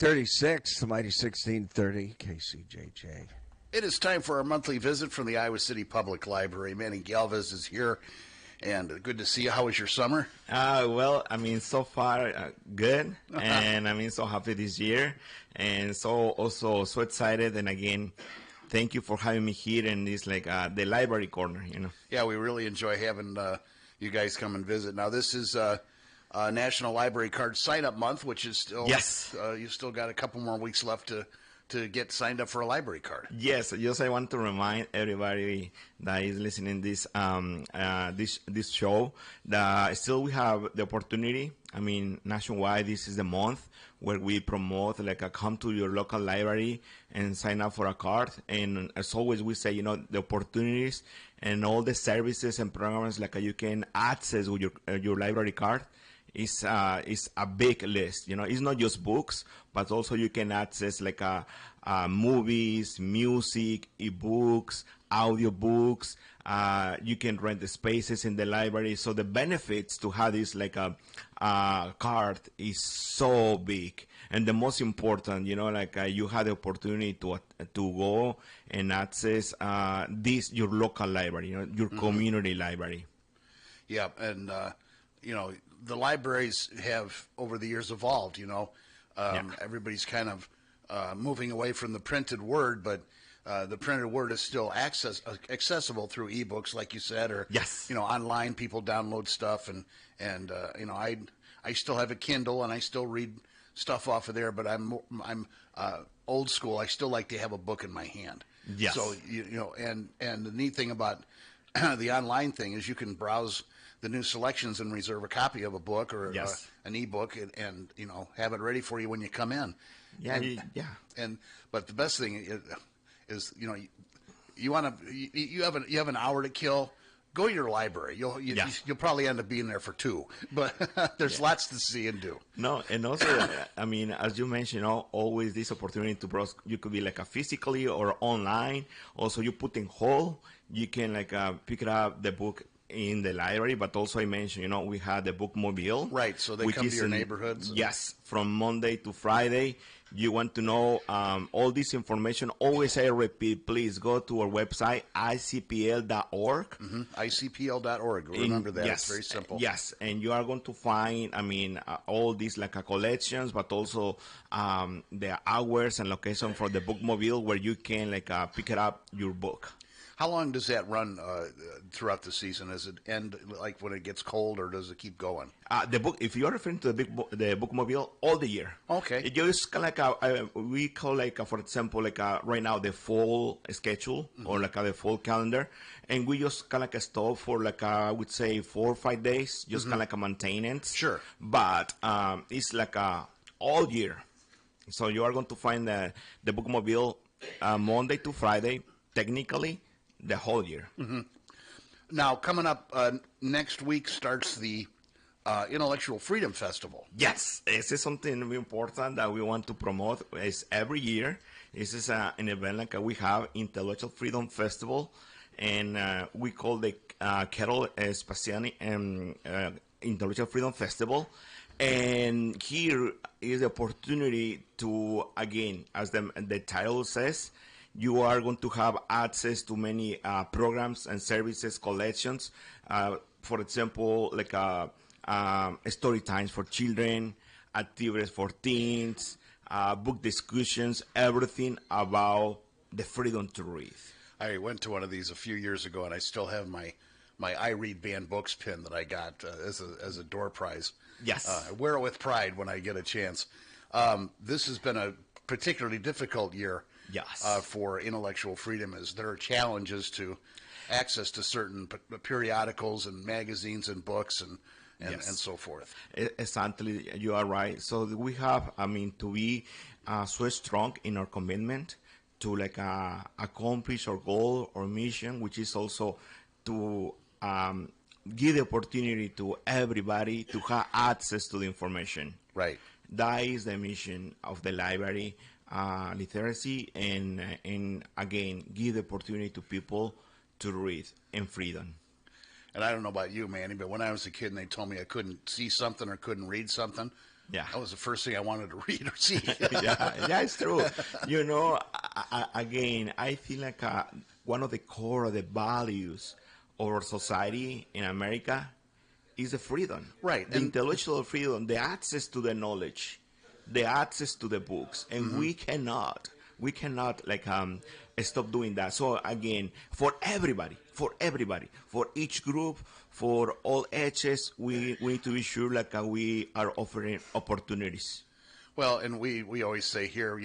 36, the mighty 1630, KCJJ. It is time for our monthly visit from the Iowa City Public Library. Manny Galvez is here, and good to see you. How was your summer? Well, I mean, so far good, and I mean, so happy this year, and so also so excited. And again, thank you for having me here in this the library corner. Yeah, we really enjoy having you guys come and visit. Now, this is National Library Card Sign-Up Month, which is still you still got a couple more weeks left to get signed up for a library card. Yes, just I want to remind everybody that is listening this this show that still we have the opportunity. I mean, nationwide, this is the month where we promote come to your local library and sign up for a card. And as always, we say the opportunities and all the services and programs you can access with your library card. Is a big list. It's not just books, but also you can access movies, music, ebooks, audiobooks. You can rent the spaces in the library. So the benefits to have this card is so big. And the most important, you have the opportunity to go and access your local library, your community library. Yeah, and the libraries have over the years evolved. Everybody's kind of moving away from the printed word, but the printed word is still accessible through ebooks, like you said, or online. People download stuff, and I still have a Kindle, and I still read stuff off of there. But I'm old school. I still like to have a book in my hand. Yes. So and the neat thing about the online thing is you can browse the new selections and reserve a copy of a book or an ebook and have it ready for you when you come in. But the best thing is you have an hour to kill. Go to your library. You'll probably end up being there for 2, but there's lots to see and do. No, and also I mean, as you mentioned, always this opportunity to browse. You could be physically or online. Also, you put in hold. You can pick up the book in the library, but also I mentioned, we had the bookmobile. Right, so they come to your neighborhoods? Yes, from Monday to Friday. You want to know all this information. Always I repeat, please go to our website, ICPL.org. ICPL.org. Remember that. It's very simple. Yes, and you are going to find, all these collections, but also the hours and location for the bookmobile where you can pick it up your book. How long does that run throughout the season? Does it end when it gets cold, or does it keep going? The book, if you are referring to the bookmobile, all the year. Okay. It just we call for example right now the fall schedule or the fall calendar, and we just stop for I would say 4 or 5 days, just a maintenance. Sure. But it's all year. So you are going to find the bookmobile Monday to Friday, technically. The whole year. Now, coming up next week starts the Intellectual Freedom Festival. Yes, this is something very important that we want to promote. It's every year. This is an event we have, Intellectual Freedom Festival, and we call the Kettle Spaziani Intellectual Freedom Festival. And here is the opportunity to, again, as the title says, you are going to have access to many programs and services, collections. For example, story times for children, activities for teens, book discussions, everything about the freedom to read. I went to one of these a few years ago, and I still have my I Read Banned Books pin that I got as a door prize. Yes. I wear it with pride when I get a chance. This has been a particularly difficult year. Yes. For intellectual freedom, as there are challenges to access to certain periodicals and magazines and books and so forth. Exactly, you are right. So we have, to be so strong in our commitment to accomplish our goal or mission, which is also to give the opportunity to everybody to have access to the information. Right. That is the mission of the library. Literacy and again give the opportunity to people to read in freedom. And I don't know about you, Manny, but when I was a kid and they told me I couldn't see something or couldn't read something, Yeah. That was the first thing I wanted to read or see. Yeah, it's true. You know, again, I feel like one of the core of the values of our society in America is the freedom. Right. The intellectual freedom, the access to the knowledge, the access to the books. And we cannot like stop doing that. So again, for everybody, for each group, for all ages, we need to be sure like we are offering opportunities. Well, and we always say here,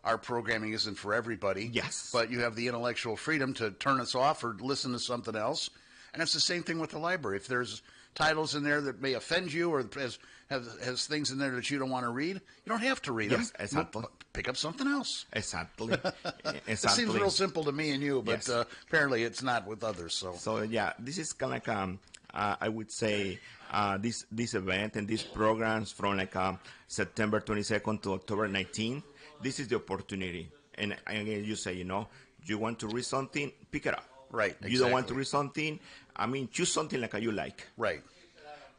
our programming isn't for everybody. Yes. But you have the intellectual freedom to turn us off or listen to something else. And it's the same thing with the library. If there's titles in there that may offend you or has things in there that you don't want to read, you don't have to read them. Yes, exactly. Pick up something else. Exactly. It seems real simple to me and you, but Yes. Apparently it's not with others. So yeah, this is kind of like I would say this event and these programs from like September 22nd to October 19th. This is the opportunity. And again, you say, you want to read something, pick it up. Right. You don't want to read something, choose something like you like. Right.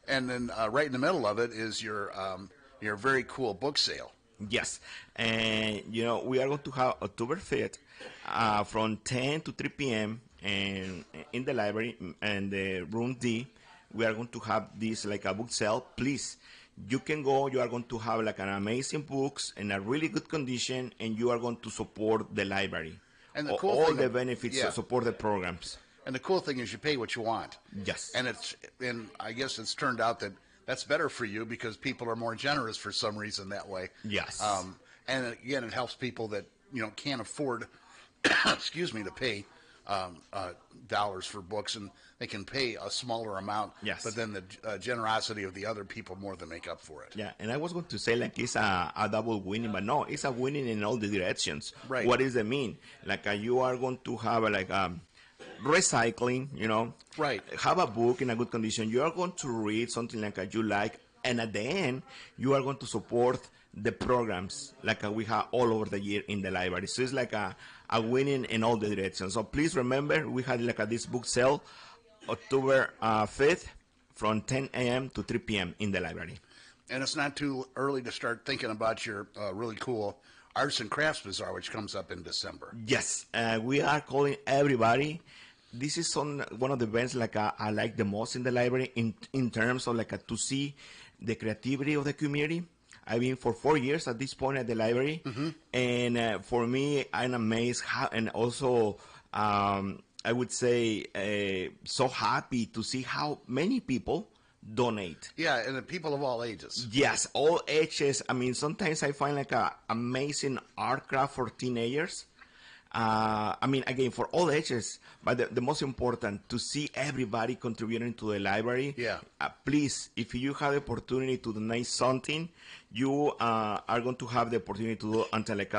And then right in the middle of it is your very cool book sale. Yes. And, we are going to have October 5th from 10 to 3 p.m. and in the library and the room D. We are going to have this like a book sale. Please, you can go. You are going to have like an amazing books in a really good condition, and you are going to support the library. And the cool all thing the benefits support the programs. And the cool thing is you pay what you want. Yes. And I guess it's turned out that that's better for you because people are more generous for some reason that way. Yes. And again, it helps people that can't afford, excuse me, to pay dollars for books, and they can pay a smaller amount. Yes. But then the generosity of the other people more than make up for it. Yeah, and I was going to say like it's a double winning, but no, it's a winning in all the directions. Right. What does it mean? Like you are going to have like recycling, Right. Have a book in a good condition. You are going to read something like you like, and at the end, you are going to support the programs like we have all over the year in the library. So it's like a winning in all the directions. So please remember, we had like this book sale October 5th from 10 a.m. to 3 p.m. in the library. And it's not too early to start thinking about your really cool Arts and Crafts Bazaar, which comes up in December. Yes, we are calling everybody. This is one of the events like I like the most in the library in terms of like to see the creativity of the community. I've been for 4 years at this point at the library, and for me, I'm amazed how, and also I would say so happy to see how many people donate. Yeah, and the people of all ages. Yes, all ages. Sometimes I find like a amazing art craft for teenagers. Again, for all ages, but the most important, to see everybody contributing to the library. Yeah. Please, if you have the opportunity to donate something, you are going to have the opportunity to do until like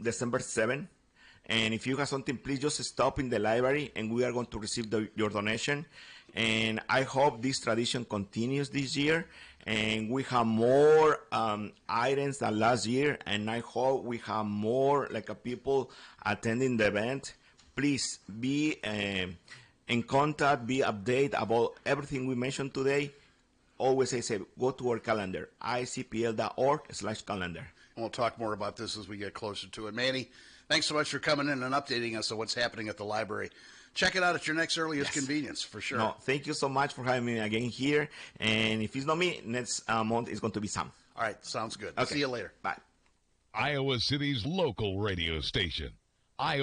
December 7th. And if you have something, please just stop in the library, and we are going to receive your donation. And I hope this tradition continues this year, and we have more items than last year, and I hope we have more people attending the event. Please be in contact, be updated about everything we mentioned today. Always I say, go to our calendar, icpl.org/calendar. And we'll talk more about this as we get closer to it. Manny, thanks so much for coming in and updating us on what's happening at the library. Check it out at your next earliest convenience, for sure. No, thank you so much for having me again here. And if it's not me, next month is going to be Sam. All right, sounds good. Okay. See you later. Bye. Iowa City's local radio station. Iowa